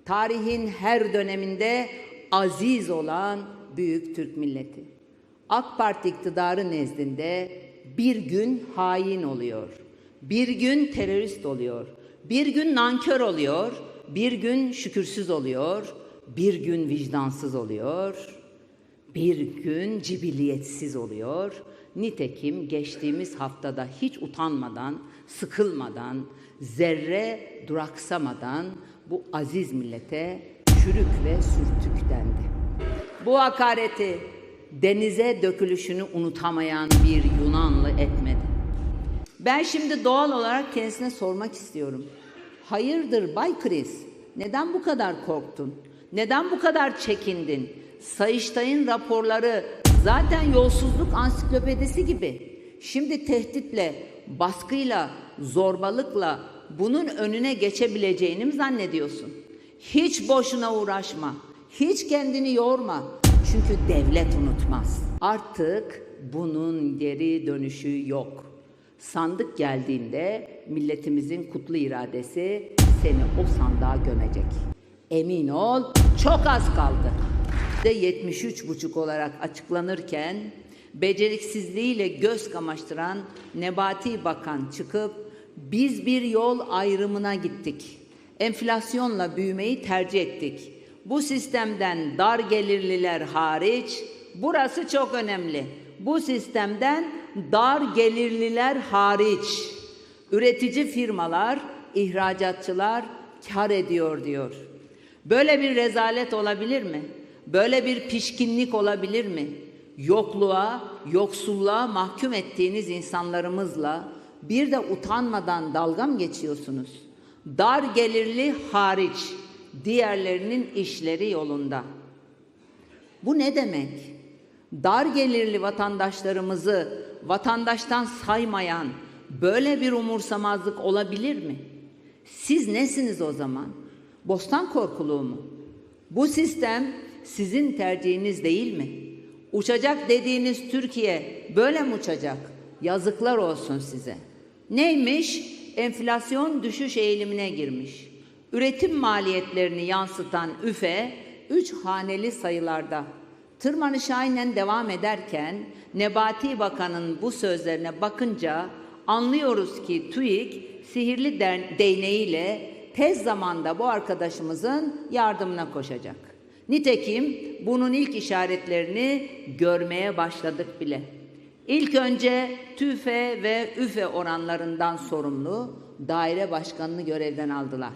Tarihin her döneminde aziz olan büyük Türk milleti. AK Parti iktidarı nezdinde bir gün hain oluyor, bir gün terörist oluyor, bir gün nankör oluyor, bir gün şükürsüz oluyor, bir gün vicdansız oluyor, bir gün cibilliyetsiz oluyor. Nitekim geçtiğimiz haftada hiç utanmadan, sıkılmadan, zerre duraksamadan bu aziz millete çürük ve sürtük dendi. Bu hakareti denize dökülüşünü unutamayan bir Yunanlı etmedi. Ben şimdi doğal olarak kendisine sormak istiyorum. Hayırdır Bay Kriz? Neden bu kadar korktun? Neden bu kadar çekindin? Sayıştay'ın raporları zaten yolsuzluk ansiklopedisi gibi. Şimdi tehditle, baskıyla, zorbalıkla bunun önüne geçebileceğini mi zannediyorsun? Hiç boşuna uğraşma. Hiç kendini yorma. Çünkü devlet unutmaz. Artık bunun geri dönüşü yok. Sandık geldiğinde milletimizin kutlu iradesi seni o sandığa gömecek. Emin ol, çok az kaldı. %73,5 olarak açıklanırken beceriksizliğiyle göz kamaştıran Nebati Bakan çıkıp biz bir yol ayrımına gittik. Enflasyonla büyümeyi tercih ettik. Bu sistemden dar gelirliler hariç, burası çok önemli. Bu sistemden dar gelirliler hariç üretici firmalar, ihracatçılar kar ediyor diyor. Böyle bir rezalet olabilir mi? Böyle bir pişkinlik olabilir mi? Yokluğa, yoksulluğa mahkum ettiğiniz insanlarımızla bir de utanmadan dalga mı geçiyorsunuz? Dar gelirli hariç diğerlerinin işleri yolunda. Bu ne demek? Dar gelirli vatandaşlarımızı vatandaştan saymayan böyle bir umursamazlık olabilir mi? Siz nesiniz o zaman? Bostan korkuluğu mu? Bu sistem sizin tercihiniz değil mi? Uçacak dediğiniz Türkiye böyle mi uçacak? Yazıklar olsun size. Neymiş? Enflasyon düşüş eğilimine girmiş. Üretim maliyetlerini yansıtan üfe 3 haneli sayılarda. Tırmanış aynen devam ederken Nebati Bakan'ın bu sözlerine bakınca anlıyoruz ki TÜİK sihirli değneğiyle tez zamanda bu arkadaşımızın yardımına koşacak. Nitekim bunun ilk işaretlerini görmeye başladık bile. İlk önce TÜFE ve ÜFE oranlarından sorumlu daire başkanını görevden aldılar.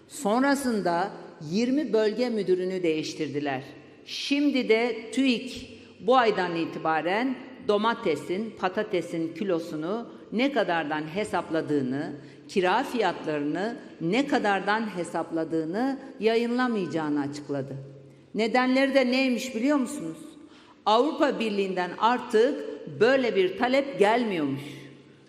Sonrasında 20 bölge müdürünü değiştirdiler. Şimdi de TÜİK bu aydan itibaren domatesin, patatesin kilosunu ne kadardan hesapladığını, kira fiyatlarını ne kadardan hesapladığını yayınlamayacağını açıkladı. Nedenleri de neymiş biliyor musunuz? Avrupa Birliği'nden artık böyle bir talep gelmiyormuş.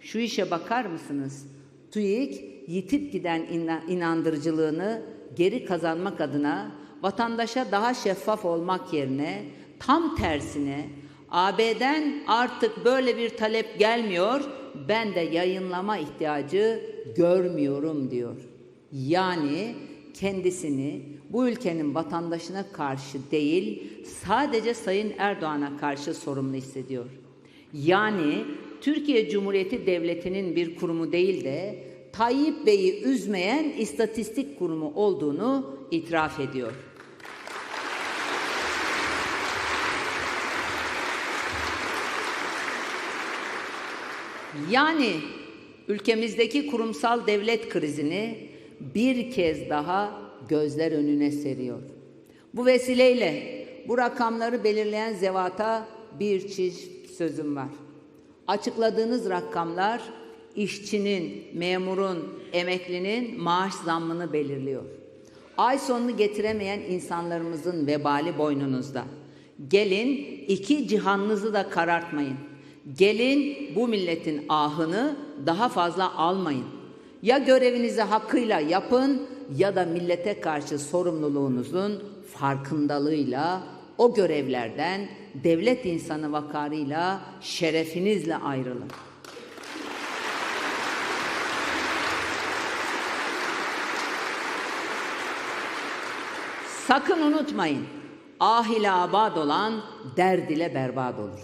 Şu işe bakar mısınız? TÜİK yitip giden inandırıcılığını geri kazanmak adına vatandaşa daha şeffaf olmak yerine tam tersine AB'den artık böyle bir talep gelmiyor, ben de yayınlama ihtiyacı görmüyorum diyor. Yani kendisini bu ülkenin vatandaşına karşı değil, sadece Sayın Erdoğan'a karşı sorumlu hissediyor. Yani Türkiye Cumhuriyeti Devleti'nin bir kurumu değil de Tayyip Bey'i üzmeyen istatistik kurumu olduğunu itiraf ediyor. Yani ülkemizdeki kurumsal devlet krizini bir kez daha gözler önüne seriyor. Bu vesileyle bu rakamları belirleyen zevata bir çift sözüm var. Açıkladığınız rakamlar işçinin, memurun, emeklinin maaş zammını belirliyor. Ay sonunu getiremeyen insanlarımızın vebali boynunuzda. Gelin iki cihanınızı da karartmayın. Gelin bu milletin ahını daha fazla almayın. Ya görevinizi hakkıyla yapın ya da millete karşı sorumluluğunuzun farkındalığıyla o görevlerden devlet insanı vakarıyla şerefinizle ayrılın. Sakın unutmayın, ah ile abad olan derd ile berbat olur.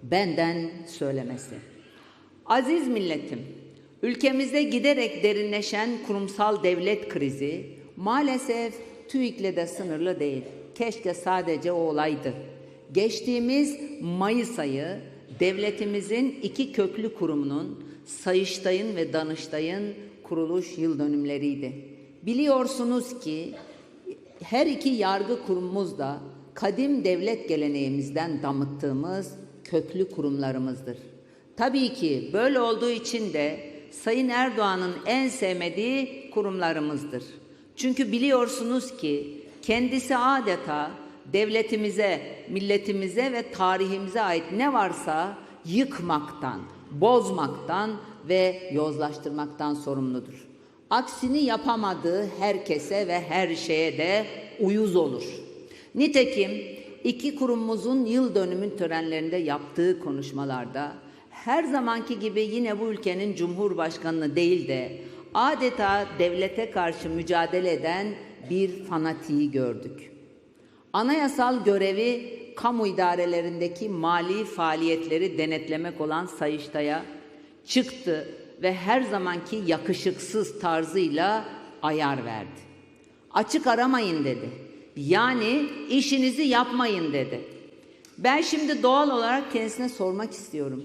Benden söylemesi. Aziz milletim, ülkemizde giderek derinleşen kurumsal devlet krizi maalesef TÜİK'le de sınırlı değil. Keşke sadece o olaydı. Geçtiğimiz Mayıs ayı devletimizin iki köklü kurumunun, Sayıştay'ın ve Danıştay'ın kuruluş yıl dönümleriydi. Biliyorsunuz ki her iki yargı kurumumuz da kadim devlet geleneğimizden damıttığımız köklü kurumlarımızdır. Tabii ki böyle olduğu için de Sayın Erdoğan'ın en sevmediği kurumlarımızdır. Çünkü biliyorsunuz ki kendisi adeta devletimize, milletimize ve tarihimize ait ne varsa yıkmaktan, bozmaktan ve yozlaştırmaktan sorumludur. Aksini yapamadığı herkese ve her şeye de uyuz olur. Nitekim iki kurumumuzun yıl dönümü törenlerinde yaptığı konuşmalarda her zamanki gibi yine bu ülkenin Cumhurbaşkanı'nı değil de adeta devlete karşı mücadele eden bir fanatiği gördük. Anayasal görevi kamu idarelerindeki mali faaliyetleri denetlemek olan Sayıştay'a çıktı ve her zamanki yakışıksız tarzıyla ayar verdi. Açık aramayın dedi. Yani işinizi yapmayın dedi. Ben şimdi doğal olarak kendisine sormak istiyorum.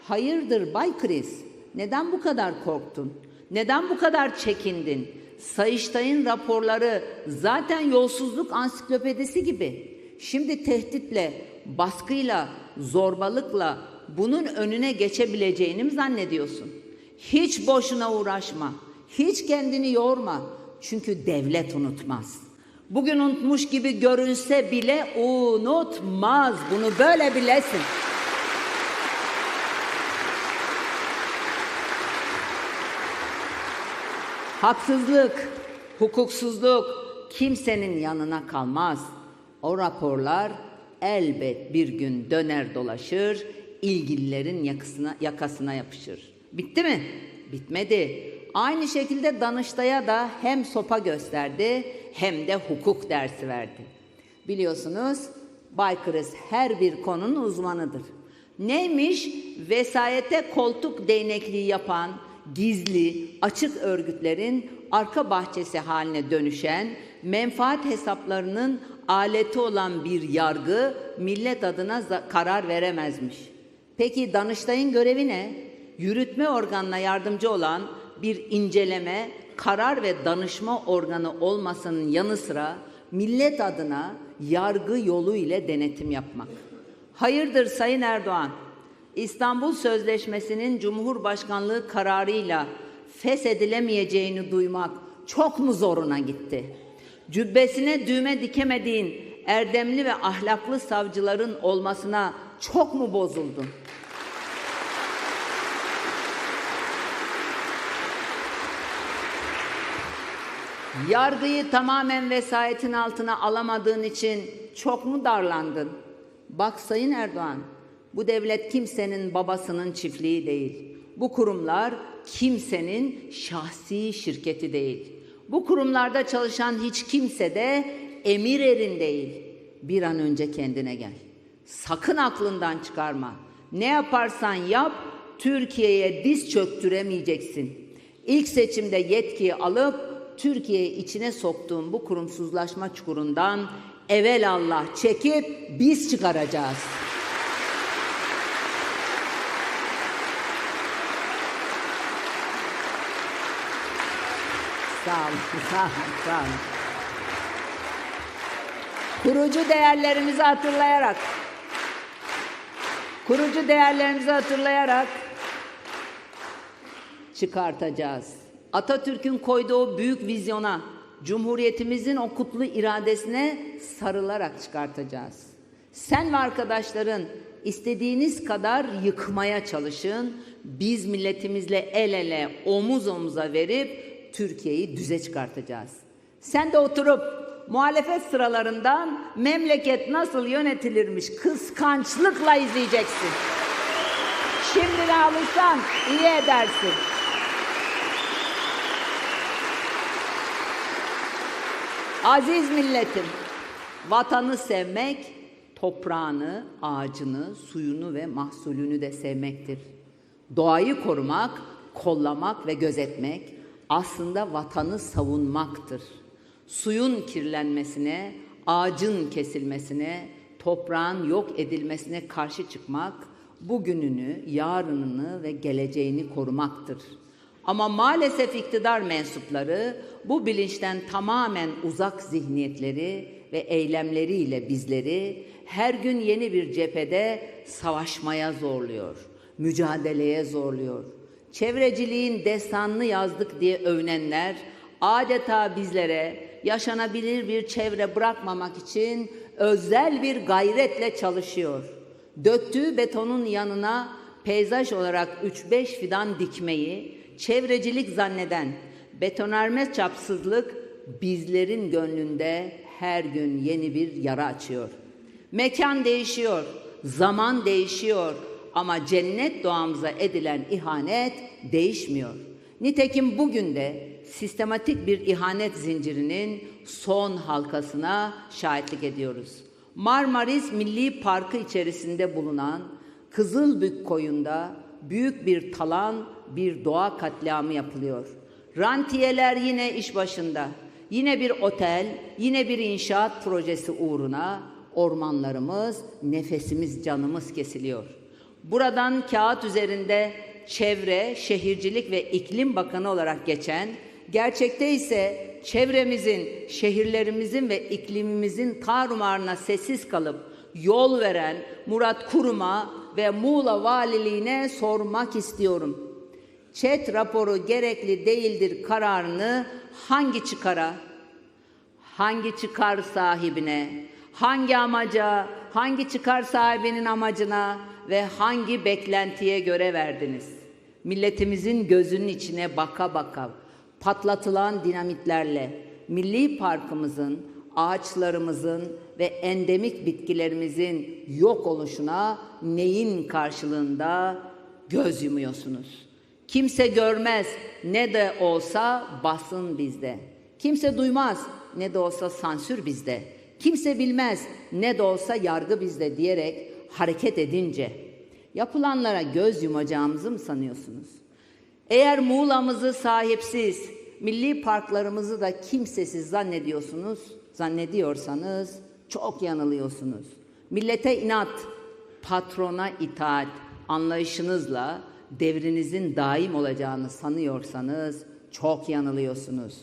Hayırdır Bay Kriz? Neden bu kadar korktun? Neden bu kadar çekindin? Sayıştay'ın raporları zaten yolsuzluk ansiklopedisi gibi. Şimdi tehditle, baskıyla, zorbalıkla bunun önüne geçebileceğini mi zannediyorsun? Hiç boşuna uğraşma. Hiç kendini yorma. Çünkü devlet unutmaz. Bugün unutmuş gibi görünse bile unutmaz. Bunu böyle bilesin. Haksızlık, hukuksuzluk kimsenin yanına kalmaz. O raporlar elbet bir gün döner dolaşır, ilgililerin yakasına yapışır. Bitti mi? Bitmedi. Aynı şekilde Danıştay'a da hem sopa gösterdi hem de hukuk dersi verdi. Biliyorsunuz Bay Kriz her bir konunun uzmanıdır. Neymiş? Vesayete koltuk değnekliği yapan gizli, açık örgütlerin arka bahçesi haline dönüşen, menfaat hesaplarının aleti olan bir yargı millet adına karar veremezmiş. Peki Danıştay'ın görevi ne? Yürütme organına yardımcı olan bir inceleme, karar ve danışma organı olmasının yanı sıra millet adına yargı yolu ile denetim yapmak. Hayırdır Sayın Erdoğan? İstanbul Sözleşmesi'nin Cumhurbaşkanlığı kararıyla feshedilemeyeceğini duymak çok mu zoruna gitti? Cübbesine düğme dikemediğin erdemli ve ahlaklı savcıların olmasına çok mu bozuldun? Yargıyı tamamen vesayetin altına alamadığın için çok mu darlandın? Bak Sayın Erdoğan, bu devlet kimsenin babasının çiftliği değil. Bu kurumlar kimsenin şahsi şirketi değil. Bu kurumlarda çalışan hiç kimse de emir erin değil. Bir an önce kendine gel. Sakın aklından çıkarma. Ne yaparsan yap, Türkiye'ye diz çöktüremeyeceksin. İlk seçimde yetkiyi alıp Türkiye'yi içine soktuğun bu kurumsuzlaşma çukurundan evelallah çekip biz çıkaracağız. Sağ olun, sağ olun, sağ olun. Kurucu değerlerimizi hatırlayarak çıkartacağız. Atatürk'ün koyduğu büyük vizyona, Cumhuriyetimizin o kutlu iradesine sarılarak çıkartacağız. Sen ve arkadaşların istediğiniz kadar yıkmaya çalışın. Biz milletimizle el ele, omuz omuza verip Türkiye'yi düze çıkartacağız. Sen de oturup muhalefet sıralarından memleket nasıl yönetilirmiş kıskançlıkla izleyeceksin. Şimdiden alırsan iyi edersin. Aziz milletim, Vatanı sevmek, toprağını, ağacını, suyunu ve mahsulünü de sevmektir. Doğayı korumak, kollamak ve gözetmek aslında vatanı savunmaktır. Suyun kirlenmesine, ağacın kesilmesine, toprağın yok edilmesine karşı çıkmak, bugününü, yarınını ve geleceğini korumaktır. Ama maalesef iktidar mensupları bu bilinçten tamamen uzak zihniyetleri ve eylemleriyle bizleri her gün yeni bir cephede savaşmaya zorluyor, mücadeleye zorluyor. Çevreciliğin destanını yazdık diye övünenler adeta bizlere yaşanabilir bir çevre bırakmamak için özel bir gayretle çalışıyor. Döktüğü betonun yanına peyzaj olarak 3-5 fidan dikmeyi çevrecilik zanneden betonarme çapsızlık bizlerin gönlünde her gün yeni bir yara açıyor. Mekan değişiyor, zaman değişiyor ama cennet doğamıza edilen ihanet değişmiyor. Nitekim bugün de sistematik bir ihanet zincirinin son halkasına şahitlik ediyoruz. Marmaris Milli Parkı içerisinde bulunan Kızılbük Koyu'nda büyük bir talan, bir doğa katliamı yapılıyor. Rantiyeler yine iş başında. Yine bir otel, yine bir inşaat projesi uğruna ormanlarımız, nefesimiz, canımız kesiliyor. Buradan kağıt üzerinde Çevre, Şehircilik ve İklim Bakanı olarak geçen, gerçekte ise çevremizin, şehirlerimizin ve iklimimizin tarumarına sessiz kalıp yol veren Murat Kurum'a ve Muğla Valiliğine sormak istiyorum. ÇED raporu gerekli değildir kararını hangi çıkara, hangi çıkar sahibine, hangi amaca, hangi çıkar sahibinin amacına ve hangi beklentiye göre verdiniz? Milletimizin gözünün içine baka baka patlatılan dinamitlerle milli parkımızın, ağaçlarımızın ve endemik bitkilerimizin yok oluşuna neyin karşılığında göz yumuyorsunuz? Kimse görmez, ne de olsa basın bizde. Kimse duymaz, ne de olsa sansür bizde. Kimse bilmez, ne de olsa yargı bizde diyerek hareket edince yapılanlara göz yumacağımızı mı sanıyorsunuz? Eğer Muğla'mızı sahipsiz, milli parklarımızı da kimsesiz zannediyorsanız çok yanılıyorsunuz. Millete inat, patrona itaat anlayışınızla devrinizin daim olacağını sanıyorsanız çok yanılıyorsunuz.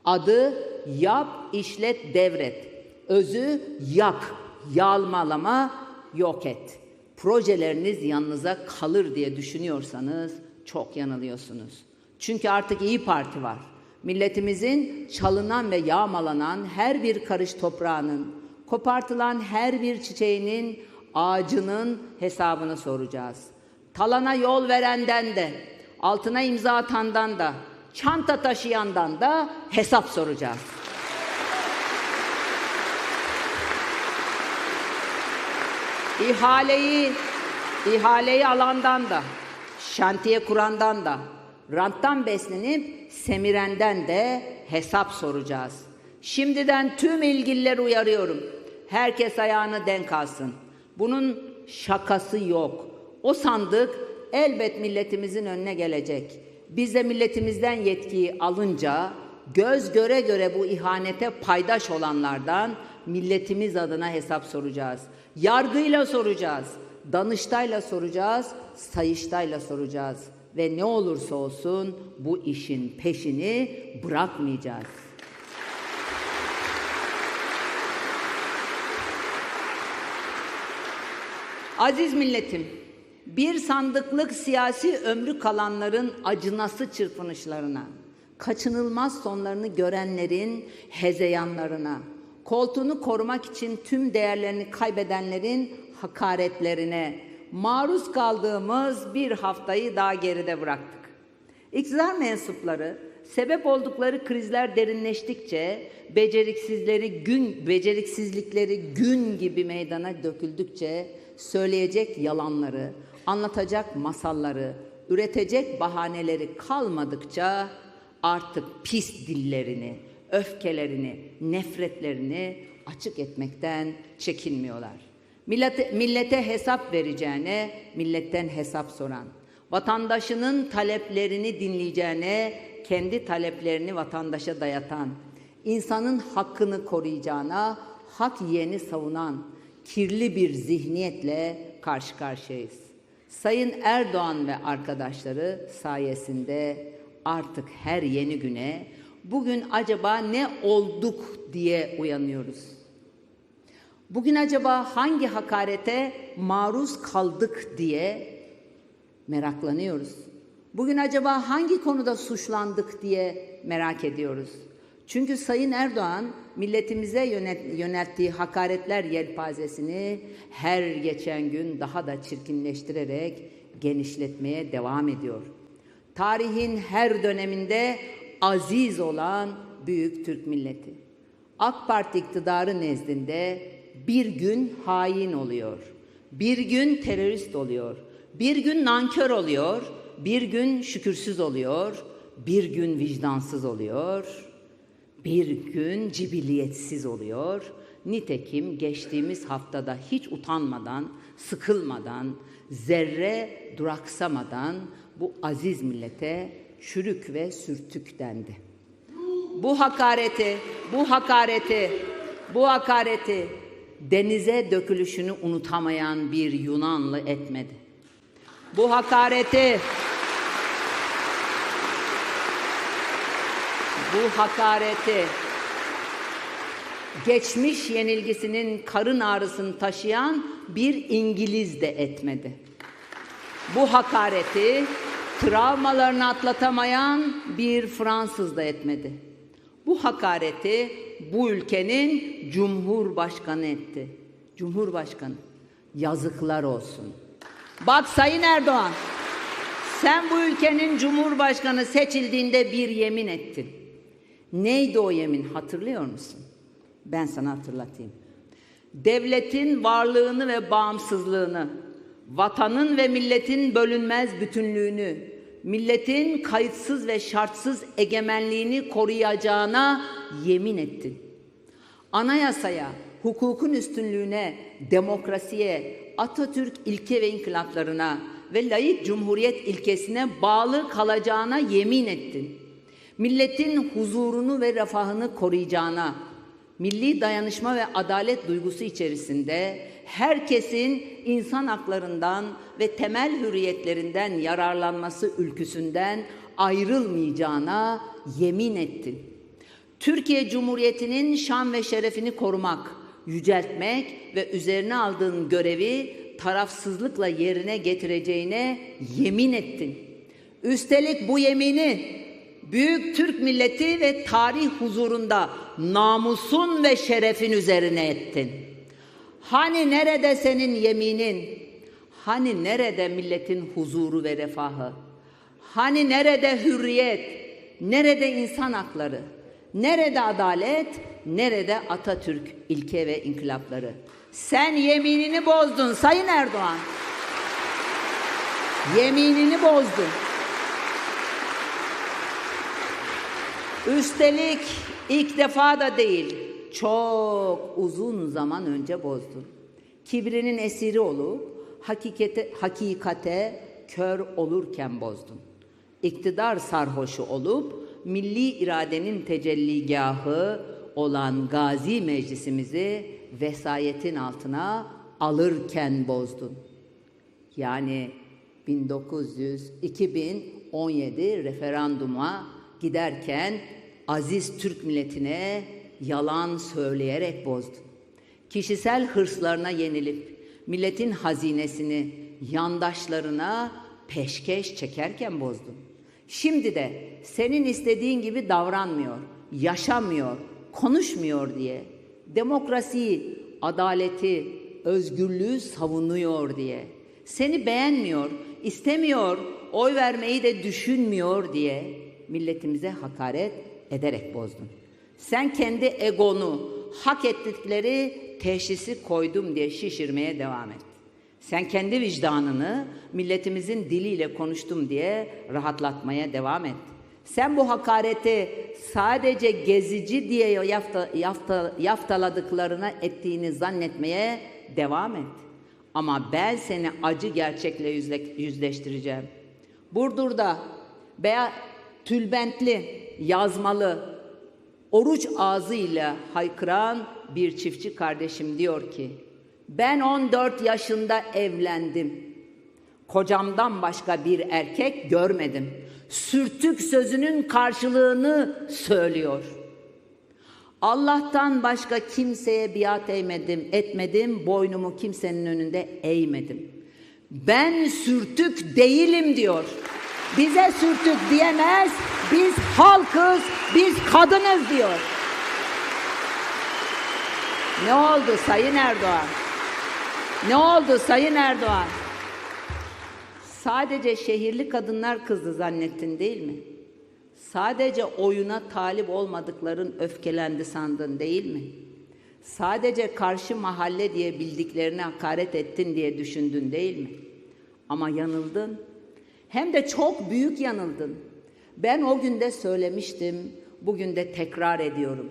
Adı yap, işlet, devret. Özü yak, yağmalama, yok et. Projeleriniz yanınıza kalır diye düşünüyorsanız çok yanılıyorsunuz. Çünkü artık İYİ Parti var. Milletimizin çalınan ve yağmalanan her bir karış toprağının, kopartılan her bir çiçeğinin, ağacının hesabını soracağız. Talana yol verenden de, altına imza atandan da, çanta taşıyandan da hesap soracağız. İhaleyi alandan da, şantiye kurandan da, ranttan beslenip semirenden de hesap soracağız. Şimdiden tüm ilgilileri uyarıyorum. Herkes ayağını denk alsın. Bunun şakası yok. O sandık elbet milletimizin önüne gelecek. Biz de milletimizden yetkiyi alınca göz göre göre bu ihanete paydaş olanlardan milletimiz adına hesap soracağız. Yargıyla soracağız, Danıştay'la soracağız, Sayıştay'la soracağız. Ve ne olursa olsun bu işin peşini bırakmayacağız. Aziz milletim, bir sandıklık siyasi ömrü kalanların acınası çırpınışlarına, kaçınılmaz sonlarını görenlerin hezeyanlarına, koltuğunu korumak için tüm değerlerini kaybedenlerin hakaretlerine maruz kaldığımız bir haftayı daha geride bıraktık. İktidar mensupları sebep oldukları krizler derinleştikçe, beceriksizlikleri gün gibi meydana döküldükçe söyleyecek yalanları, anlatacak masalları, üretecek bahaneleri kalmadıkça artık pis dillerini, öfkelerini, nefretlerini açık etmekten çekinmiyorlar. Millete hesap vereceğine milletten hesap soran, vatandaşının taleplerini dinleyeceğine kendi taleplerini vatandaşa dayatan, insanın hakkını koruyacağına hak yiyeni savunan kirli bir zihniyetle karşı karşıyayız. Sayın Erdoğan ve arkadaşları sayesinde artık her yeni güne bugün acaba ne olduk diye uyanıyoruz. Bugün acaba hangi hakarete maruz kaldık diye meraklanıyoruz. Bugün acaba hangi konuda suçlandık diye merak ediyoruz. Çünkü Sayın Erdoğan milletimize yönelttiği hakaretler yelpazesini her geçen gün daha da çirkinleştirerek genişletmeye devam ediyor. Tarihin her döneminde aziz olan büyük Türk milleti. AK Parti iktidarı nezdinde bir gün hain oluyor, bir gün terörist oluyor, bir gün nankör oluyor, bir gün şükürsüz oluyor, bir gün vicdansız oluyor, bir gün cibilliyetsiz oluyor. Nitekim geçtiğimiz haftada hiç utanmadan, sıkılmadan, zerre duraksamadan bu aziz millete çürük ve sürtük dendi. Bu hakareti denize dökülüşünü unutamayan bir Yunanlı etmedi. Bu hakareti geçmiş yenilgisinin karın ağrısını taşıyan bir İngiliz de etmedi. Bu hakareti travmalarını atlatamayan bir Fransız da etmedi. Bu hakareti bu ülkenin Cumhurbaşkanı etti. Cumhurbaşkanı, yazıklar olsun. Bak Sayın Erdoğan, sen bu ülkenin Cumhurbaşkanı seçildiğinde bir yemin ettin. Neydi o yemin, hatırlıyor musun? Ben sana hatırlatayım. Devletin varlığını ve bağımsızlığını, vatanın ve milletin bölünmez bütünlüğünü, milletin kayıtsız ve şartsız egemenliğini koruyacağına yemin ettin. Anayasaya, hukukun üstünlüğüne, demokrasiye, Atatürk ilke ve inkılaplarına ve layık cumhuriyet ilkesine bağlı kalacağına yemin ettin. Milletin huzurunu ve refahını koruyacağına, milli dayanışma ve adalet duygusu içerisinde herkesin insan haklarından ve temel hürriyetlerinden yararlanması ülküsünden ayrılmayacağına yemin ettin. Türkiye Cumhuriyeti'nin şan ve şerefini korumak, yüceltmek ve üzerine aldığın görevi tarafsızlıkla yerine getireceğine yemin ettin. Üstelik bu yemini büyük Türk milleti ve tarih huzurunda namusun ve şerefin üzerine ettin. Hani nerede senin yeminin? Hani nerede milletin huzuru ve refahı? Hani nerede hürriyet? Nerede insan hakları? Nerede adalet? Nerede Atatürk ilke ve inkılapları? Sen yeminini bozdun Sayın Erdoğan. Yeminini bozdun. Üstelik ilk defa da değil, çok uzun zaman önce bozdun. Kibrinin esiri olup hakikate kör olurken bozdun. İktidar sarhoşu olup milli iradenin tecelligahı olan Gazi Meclisimizi vesayetin altına alırken bozdun. Yani 2017 referanduma giderken aziz Türk milletine yalan söyleyerek bozdun. Kişisel hırslarına yenilip milletin hazinesini yandaşlarına peşkeş çekerken bozdun. Şimdi de senin istediğin gibi davranmıyor, yaşamıyor, konuşmuyor diye, demokrasiyi, adaleti, özgürlüğü savunuyor diye, seni beğenmiyor, istemiyor, oy vermeyi de düşünmüyor diye milletimize hakaret ederek bozdun. Sen kendi egonu, hak ettikleri teşhisi koydum diye şişirmeye devam et. Sen kendi vicdanını milletimizin diliyle konuştum diye rahatlatmaya devam et. Sen bu hakareti sadece gezici diye yaftaladıklarına ettiğini zannetmeye devam et. Ama ben seni acı gerçekle yüzleştireceğim. Burdur'da tülbentli, yazmalı, oruç ağzıyla haykıran bir çiftçi kardeşim diyor ki, ben 14 yaşında evlendim. Kocamdan başka bir erkek görmedim. Sürtük sözünün karşılığını söylüyor. Allah'tan başka kimseye biat etmedim, boynumu kimsenin önünde eğmedim. Ben sürtük değilim diyor. Bize sürtük diyemez, biz halkız, biz kadınız diyor. Ne oldu Sayın Erdoğan? Ne oldu Sayın Erdoğan? Sadece şehirli kadınlar kızdı zannettin değil mi? Sadece oyuna talip olmadıkların öfkelendi sandın değil mi? Sadece karşı mahalle diye bildiklerine hakaret ettin diye düşündün değil mi? Ama yanıldın. Hem de çok büyük yanıldın. Ben o günde söylemiştim, bugün de tekrar ediyorum.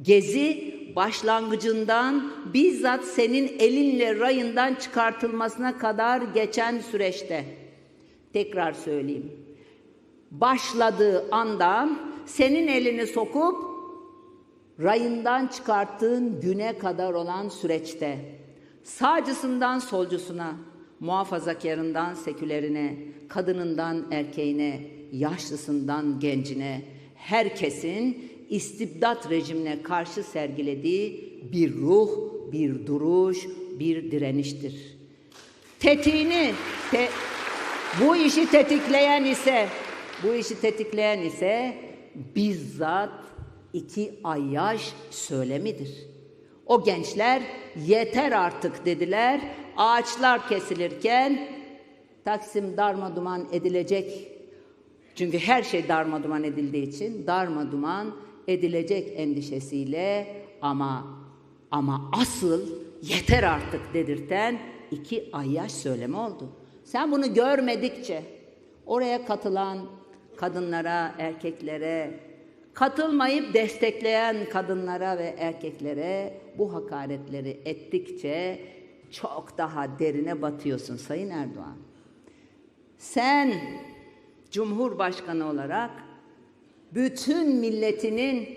Gezi başlangıcından bizzat senin elinle rayından çıkartılmasına kadar geçen süreçte, tekrar söyleyeyim, başladığı andan senin elini sokup rayından çıkarttığın güne kadar olan süreçte, sağcısından solcusuna, muhafazakarından sekülerine, kadınından erkeğine, yaşlısından gencine, herkesin istibdat rejimine karşı sergilediği bir ruh, bir duruş, bir direniştir. Bu işi tetikleyen ise bizzat 2 Ayyaş söylemidir. O gençler yeter artık dediler. Ağaçlar kesilirken Taksim darmaduman edilecek. Çünkü her şey darmaduman edildiği için darmaduman edilecek endişesiyle ama asıl yeter artık dedirten 2 Ayyaş söylemi oldu. Sen bunu görmedikçe oraya katılan kadınlara, erkeklere, katılmayıp destekleyen kadınlara ve erkeklere bu hakaretleri ettikçe çok daha derine batıyorsun Sayın Erdoğan. Sen Cumhurbaşkanı olarak bütün milletinin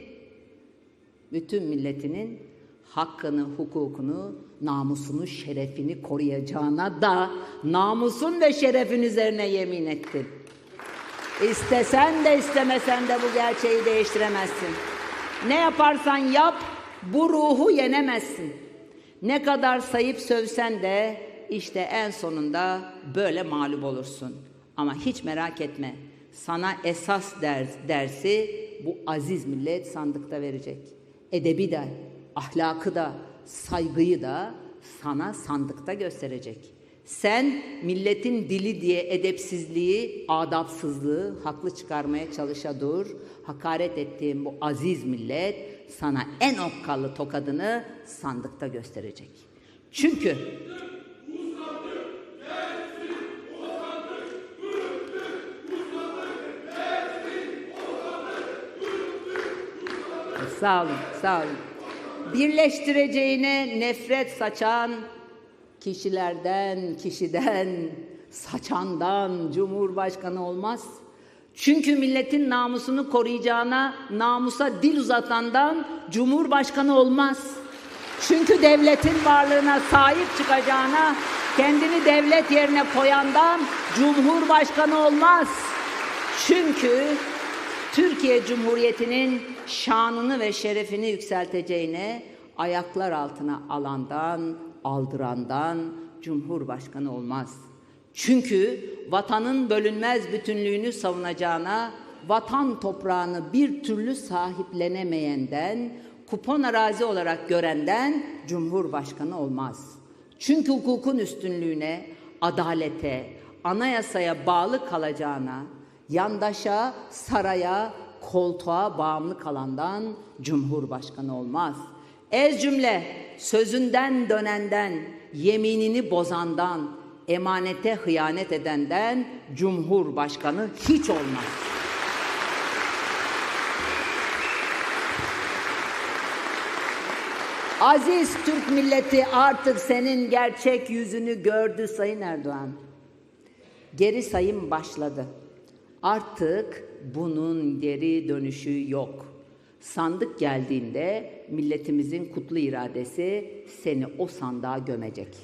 hakkını, hukukunu, namusunu, şerefini koruyacağına da namusun ve şerefin üzerine yemin ettin. İstesen de istemesen de bu gerçeği değiştiremezsin. Ne yaparsan yap bu ruhu yenemezsin. Ne kadar sayıp sövsen de işte en sonunda böyle mağlup olursun. Ama hiç merak etme. Sana esas dersi bu aziz millet sandıkta verecek. Edebi de, ahlakı da, saygıyı da sana sandıkta gösterecek. Sen milletin dili diye edepsizliği, adapsızlığı haklı çıkarmaya çalışa dur. Hakaret ettiğin bu aziz millet sana en okkalı tokadını sandıkta gösterecek. Çünkü sağ olun, sağ olun. Birleştireceğine nefret saçan kişiden, saçandan Cumhurbaşkanı olmaz. Çünkü milletin namusunu koruyacağına, namusa dil uzatandan Cumhurbaşkanı olmaz. Çünkü devletin varlığına sahip çıkacağına, kendini devlet yerine koyandan Cumhurbaşkanı olmaz. Çünkü Türkiye Cumhuriyeti'nin şanını ve şerefini yükselteceğine, ayaklar altına aldırandan Cumhurbaşkanı olmaz. Çünkü vatanın bölünmez bütünlüğünü savunacağına, vatan toprağını bir türlü sahiplenemeyenden, kupon arazi olarak görenden Cumhurbaşkanı olmaz. Çünkü hukukun üstünlüğüne, adalete, anayasaya bağlı kalacağına, yandaşa, saraya, koltuğa bağımlı kalandan Cumhurbaşkanı olmaz. Ez cümle sözünden dönenden, yeminini bozandan, emanete hıyanet edenden Cumhurbaşkanı hiç olmaz. Aziz Türk milleti artık senin gerçek yüzünü gördü Sayın Erdoğan. Geri sayım başladı. Artık bunun geri dönüşü yok. Sandık geldiğinde milletimizin kutlu iradesi seni o sandığa gömecek.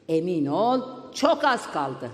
Emin ol, çok az kaldı.